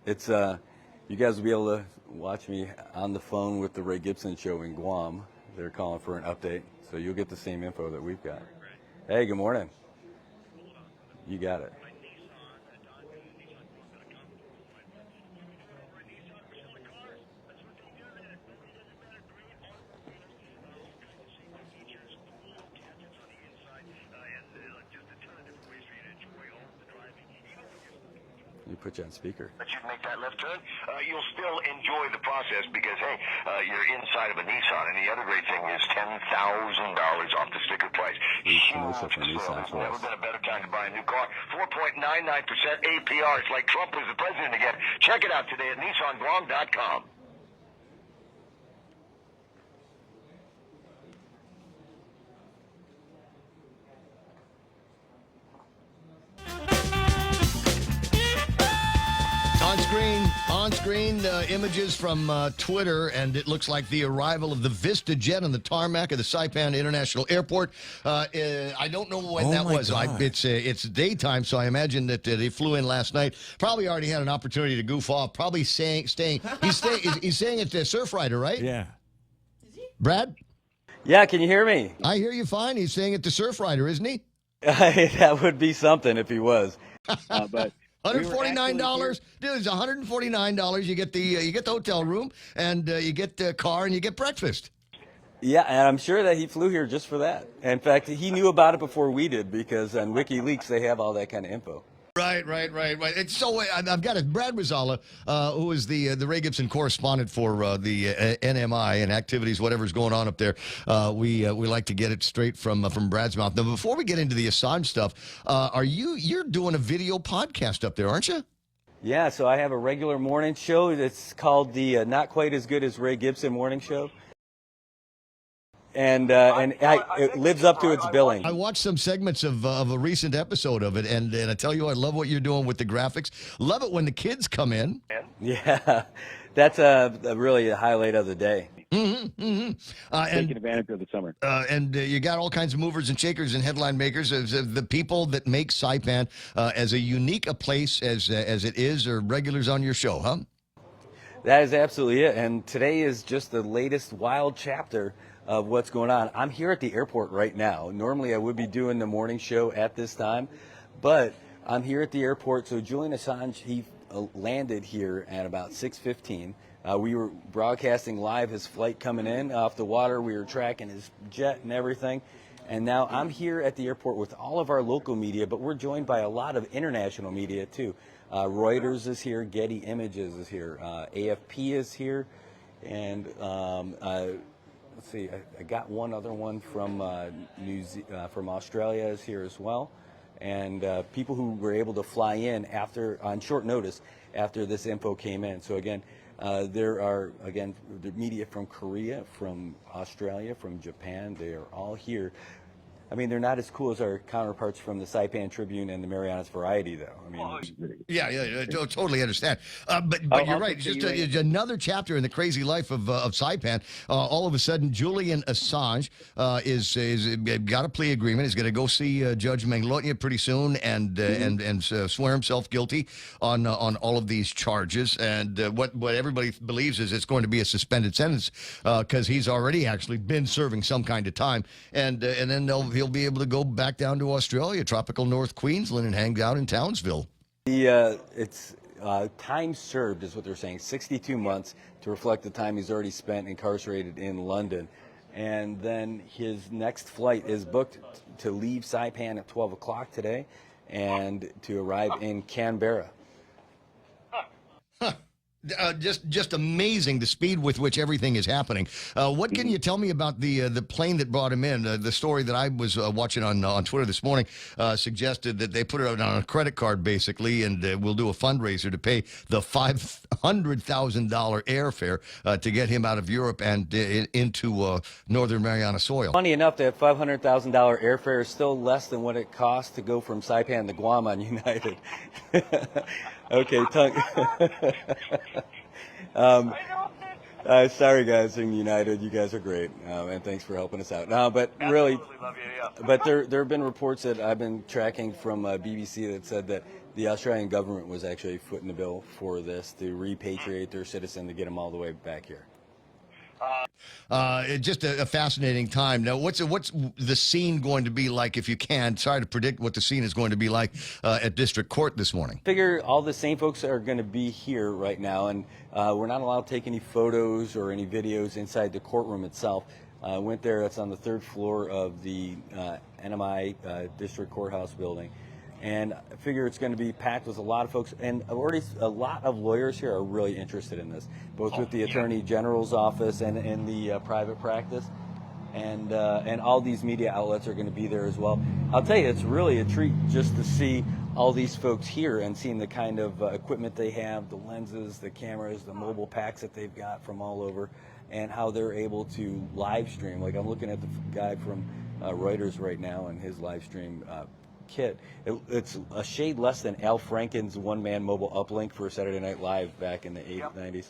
It's you guys will be able to watch me on the phone with the Ray Gibson show in Guam. They're calling for an update, so you'll get the same info that we've got. Hey, good morning. You got it. You put you on speaker. But you make that left turn, you'll still enjoy the process because, hey, you're inside of a Nissan. And the other great thing is $10,000 off the sticker price. Huge commercial for Nissan for Never us. been a better time to buy a new car. 4.99% APR. It's like Trump was the president again. Check it out today at NissanGuam.com. On-screen images from Twitter, and it looks like the arrival of the Vista jet on the tarmac of the Saipan International Airport. I don't know when that was. It's daytime, so I imagine that they flew in last night. Probably already had an opportunity to goof off. Probably staying. He's staying at the Surfrider, right? Yeah. Brad? Yeah, can you hear me? I hear you fine. He's staying at the Surfrider, isn't he? That would be something if he was. But $149, dude. It's $149. You get the hotel room, and you get the car, and you get breakfast. Yeah, and I'm sure that he flew here just for that. In fact, he knew about it before we did because on WikiLeaks they have all that kind of info. Right. It's so I've got it. Brad Ruszala, who is the Ray Gibson correspondent for the NMI and activities, whatever's going on up there. We like to get it straight from Brad's mouth. Now, before we get into the Assange stuff, you're doing a video podcast up there, aren't you? Yeah, so I have a regular morning show. It's called the Not Quite As Good as Ray Gibson Morning Show. And it lives up to its billing. I watched some segments of a recent episode of it, and I tell you, I love what you're doing with the graphics. Love it when the kids come in. Yeah, that's really a highlight of the day. Taking advantage of the summer. And you got all kinds of movers and shakers and headline makers. The people that make Saipan as a unique a place as it is, are regulars on your show, huh? That is absolutely it. And today is just the latest wild chapter of what's going on. I'm here at the airport right now. Normally I would be doing the morning show at this time, but I'm here at the airport. So Julian Assange, he landed here at about 6:15. We were broadcasting live his flight coming in off the water. We were tracking his jet and everything. And now I'm here at the airport with all of our local media, but we're joined by a lot of international media too. Reuters is here, Getty Images is here, AFP is here, and let's see, I got one other one from from Australia is here as well, and people who were able to fly in on short notice after this info came in. So again, there are the media from Korea, from Australia, from Japan. They are all here. I mean, they're not as cool as our counterparts from the Saipan Tribune and the Marianas Variety, though. I mean, yeah, totally understand. But you're right. Just another chapter in the crazy life of Saipan. All of a sudden, Julian Assange is got a plea agreement. He's going to go see Judge Manglotnia pretty soon and swear himself guilty on all of these charges. And what everybody believes is it's going to be a suspended sentence because he's already actually been serving some kind of time, and then he'll be able to go back down to Australia, tropical North Queensland, and hang out in Townsville. It's time served is what they're saying, 62 months to reflect the time he's already spent incarcerated in London. And then his next flight is booked to leave Saipan at 12 o'clock today and to arrive in Canberra. Just amazing the speed with which everything is happening. What can you tell me about the plane that brought him in? The story that I was watching on Twitter this morning suggested that they put it on a credit card basically, and we'll do a fundraiser to pay the $500,000 airfare to get him out of Europe and into Northern Mariana soil. Funny enough, that $500,000 airfare is still less than what it costs to go from Saipan to Guam on United. Okay, Sorry, guys, in United, you guys are great, and thanks for helping us out. But Absolutely really, love you, yeah. but there have been reports that I've been tracking from BBC that said that the Australian government was actually footing the bill for this to repatriate their citizen to get them all the way back here. Just a fascinating time. Now, what's the scene going to be like, if you can? Sorry to predict what the scene is going to be like at district court this morning. Figure all the same folks are going to be here right now, and we're not allowed to take any photos or any videos inside the courtroom itself. Went there. It's on the third floor of the CNMI district courthouse building. And I figure it's going to be packed with a lot of folks, and already a lot of lawyers here are really interested in this, both with the Attorney General's office and in the private practice, and all these media outlets are going to be there as well. I'll tell you, it's really a treat just to see all these folks here and seeing the kind of equipment they have, the lenses, the cameras, the mobile packs that they've got from all over, and how they're able to live stream. Like, I'm looking at the guy from Reuters right now and his live stream kit. It's a shade less than Al Franken's one-man mobile uplink for Saturday Night Live back in the 90s.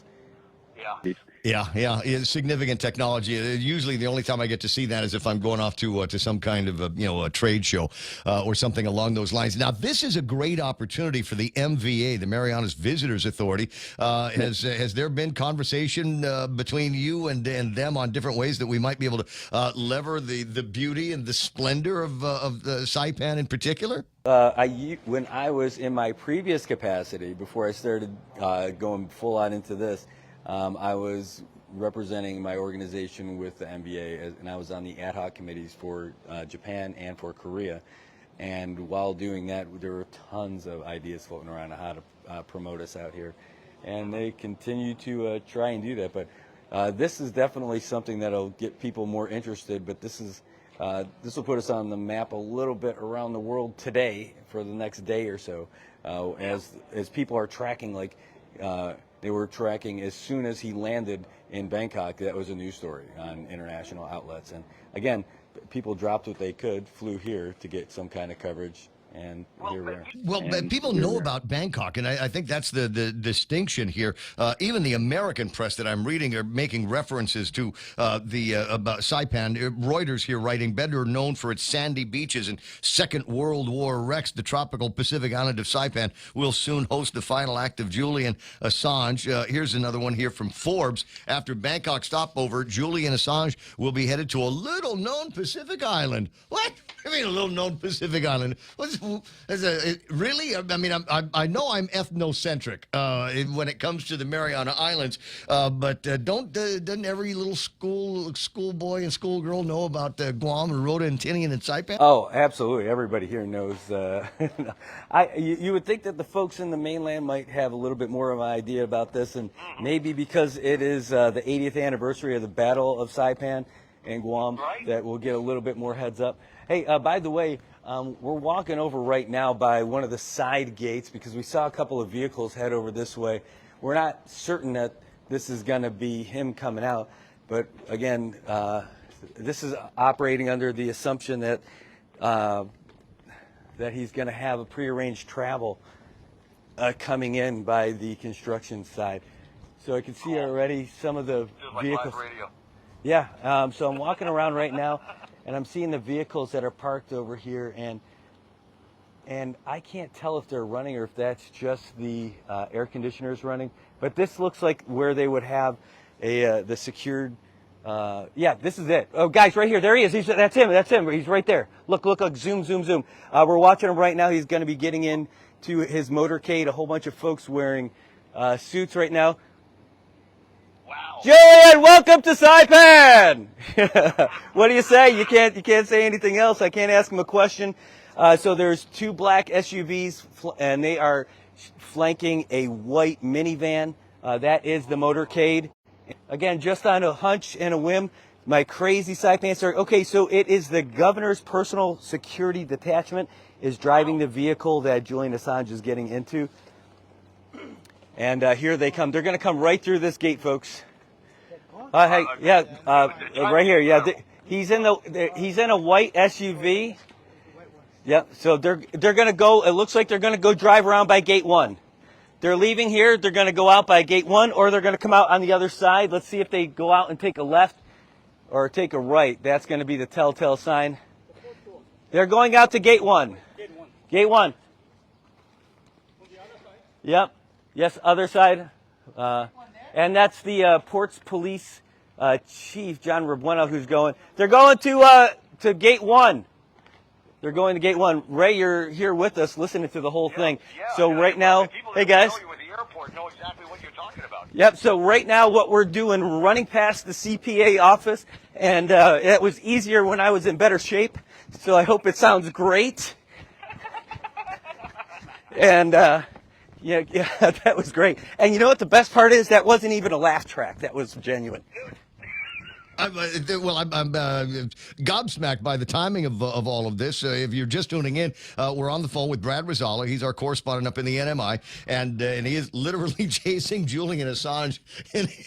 Yeah, it's significant technology. Usually, the only time I get to see that is if I'm going off to some kind of a trade show or something along those lines. Now, this is a great opportunity for the MVA, the Marianas Visitors Authority. Has there been conversation between you and them on different ways that we might be able to lever the beauty and the splendor of Saipan in particular? When I was in my previous capacity, before I started going full on into this, I was representing my organization with the MBA, and I was on the ad hoc committees for Japan and for Korea. And while doing that, there were tons of ideas floating around on how to promote us out here. And they continue to try and do that. But this is definitely something that'll get people more interested. But this will put us on the map a little bit around the world today for the next day or so, as people are tracking, like. They were tracking as soon as he landed in Bangkok. That was a news story on international outlets. And again, people dropped what they could, flew here to get some kind of coverage. And here we are. Well, people know about Bangkok, and I think that's the distinction here. Even the American press that I'm reading are making references to about Saipan. Reuters here writing, better known for its sandy beaches and Second World War wrecks, the tropical Pacific island of Saipan will soon host the final act of Julian Assange. Here's another one here from Forbes. After Bangkok stopover, Julian Assange will be headed to a little-known Pacific island. What? I mean, a little-known Pacific island. Really? I mean, I know I'm ethnocentric when it comes to the Mariana Islands, but doesn't every little schoolboy and schoolgirl know about Guam and Rota and Tinian and Saipan? Oh, absolutely. Everybody here knows. You would think that the folks in the mainland might have a little bit more of an idea about this, and maybe because it is the 80th anniversary of the Battle of Saipan and Guam, that we'll get a little bit more heads up. Hey, by the way, we're walking over right now by one of the side gates because we saw a couple of vehicles head over this way. We're not certain that this is going to be him coming out, but again, this is operating under the assumption that that he's going to have a prearranged travel coming in by the construction side. So I can see already some of the vehicles. Yeah, so I'm walking around right now, and I'm seeing the vehicles that are parked over here, and I can't tell if they're running or if that's just the air conditioners running. But this looks like where they would have the secured. Yeah, this is it. Oh, guys, right here, there he is. That's him. That's him. He's right there. Look, zoom, zoom, zoom. We're watching him right now. He's going to be getting into his motorcade. A whole bunch of folks wearing suits right now. Julian, welcome to Saipan. What do you say? You can't say anything else. I can't ask him a question. So there's two black SUVs, and they are flanking a white minivan. That is the motorcade. Again, just on a hunch and a whim, my crazy Saipan story. Okay, so it is the governor's personal security detachment is driving the vehicle that Julian Assange is getting into. And here they come. They're going to come right through this gate, folks. Hey, yeah, right here. Yeah, he's in a white SUV. Yeah, so they're going to go. It looks like they're going to go drive around by gate 1. They're leaving here. They're going to go out by gate 1, or they're going to come out on the other side. Let's see if they go out and take a left or take a right. That's going to be the telltale sign. They're going out to gate 1. Gate 1. Yep. Yes, other side. And that's the Ports Police Chief, John Rabueno, who's going. They're going to gate 1. They're going to gate 1. Ray, you're here with us listening to the whole thing. Yeah, So right now, hey guys. With the airport know exactly what you're talking about. Yep, so right now what we're doing, we're running past the CPA office, and it was easier when I was in better shape, so I hope it sounds great. And yeah, that was great. And you know what the best part is? That wasn't even a laugh track. That was genuine. I'm gobsmacked by the timing of all of this. If you're just tuning in, we're on the phone with Brad Ruszala. He's our correspondent up in the NMI, and he is literally chasing Julian Assange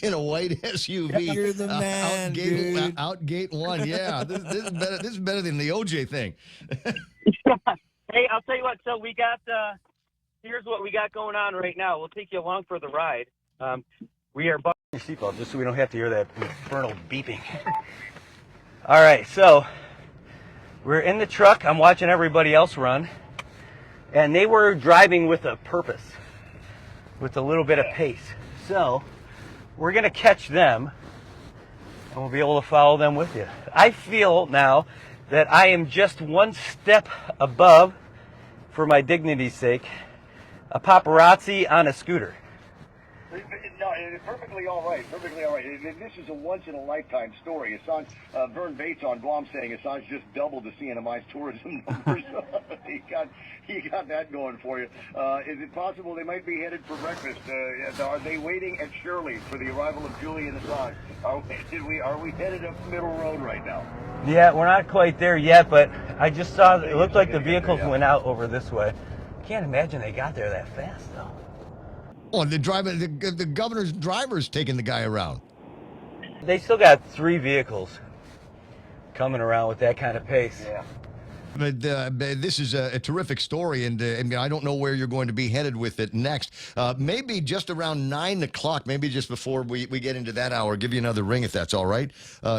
in a white SUV. You're the man, dude. Out gate 1. Yeah, this is better than the OJ thing. Hey, I'll tell you what. So we got here's what we got going on right now. We'll take you along for the ride. We are. Your seatbelt, just so we don't have to hear that infernal beeping. All right, so we're in the truck. I'm watching everybody else run, and they were driving with a purpose, with a little bit of pace. So we're going to catch them, and we'll be able to follow them with you. I feel now that I am just one step above, for my dignity's sake, a paparazzi on a scooter. No, it's perfectly all right. Perfectly all right. This is a once-in-a-lifetime story. Assange, Vern Bates on Guam saying Assange just doubled the CNMI's tourism numbers. he got that going for you. Is it possible they might be headed for breakfast? Are they waiting at Shirley for the arrival of Julian Assange? Are we headed up Middle Road right now? Yeah, we're not quite there yet, but I just saw it looked like the vehicles went out over this way. Can't imagine they got there that fast, though. Oh, the governor's driver's taking the guy around. They still got 3 vehicles coming around with that kind of pace. Yeah. But this is a terrific story, and I mean, I don't know where you're going to be headed with it next. Maybe just around 9 o'clock, maybe just before we get into that hour, give you another ring if that's all right.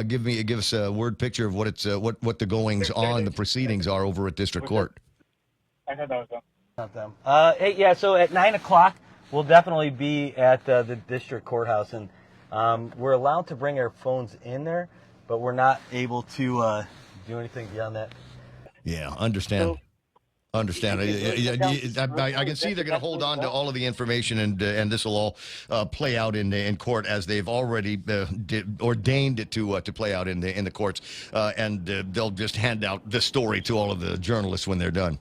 Give us a word picture of what the goings on, the proceedings are over at District Court. I thought that was them. Not them. Hey, yeah, so at 9 o'clock, we'll definitely be at the district courthouse, and we're allowed to bring our phones in there, but we're not able to do anything beyond that. Yeah, understand. I can see they're going to hold on to all of the information, and this will all play out in court as they've already ordained it to play out in the courts, and they'll just hand out the story to all of the journalists when they're done.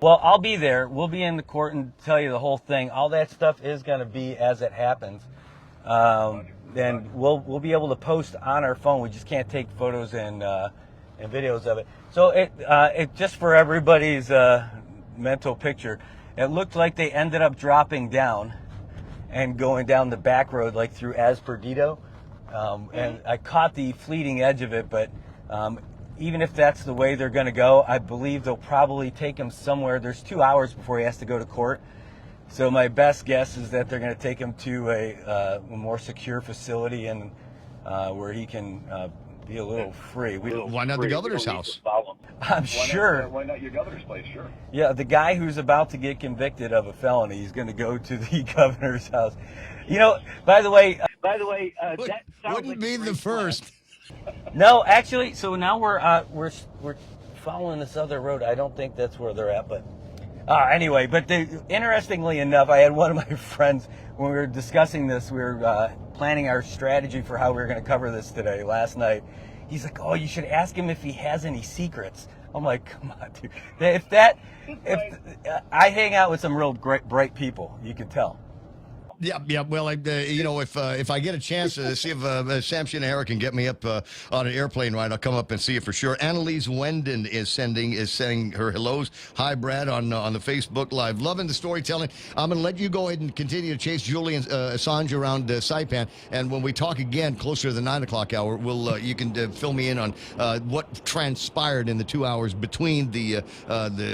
Well, I'll be there. We'll be in the court and tell you the whole thing. All that stuff is going to be as it happens. And we'll be able to post on our phone. We just can't take photos and videos of it. So it just for everybody's mental picture, it looked like they ended up dropping down and going down the back road, like through Asperdido. And I caught the fleeting edge of it, but even if that's the way they're going to go, I believe they'll probably take him somewhere. There's 2 hours before he has to go to court. So my best guess is that they're going to take him to a more secure facility and where he can be a little free. Why not the governor's house? I'm sure. Why not your governor's place? Sure. Yeah, the guy who's about to get convicted of a felony is going to go to the governor's house. You know, by the way, that sounds Wouldn't like be a the great first. plan. No, actually, so now we're following this other road. I don't think that's where they're at, but anyway. But interestingly enough, I had one of my friends when we were discussing this. We were planning our strategy for how we were going to cover this today. Last night, he's like, "Oh, you should ask him if he has any secrets." I'm like, "Come on, dude. If I hang out with some real bright people, you can tell." Yeah. Well, if I get a chance to see if Sam Shinahara can get me up on an airplane ride, I'll come up and see it for sure. Annalise Wenden is sending her hellos. Hi, Brad, on the Facebook Live. Loving the storytelling. I'm going to let you go ahead and continue to chase Julian Assange around Saipan, and when we talk again closer to the 9 o'clock hour, you can fill me in on what transpired in the 2 hours between the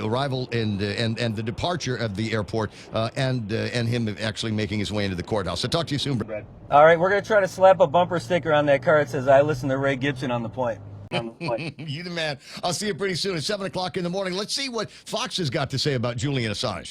arrival and the departure of the airport and him actually making his way into the courthouse. So talk to you soon, Brad. All right, we're going to try to slap a bumper sticker on that car that says, I listen to Ray Gibson on the point. You the man. I'll see you pretty soon at 7 o'clock in the morning. Let's see what Fox has got to say about Julian Assange.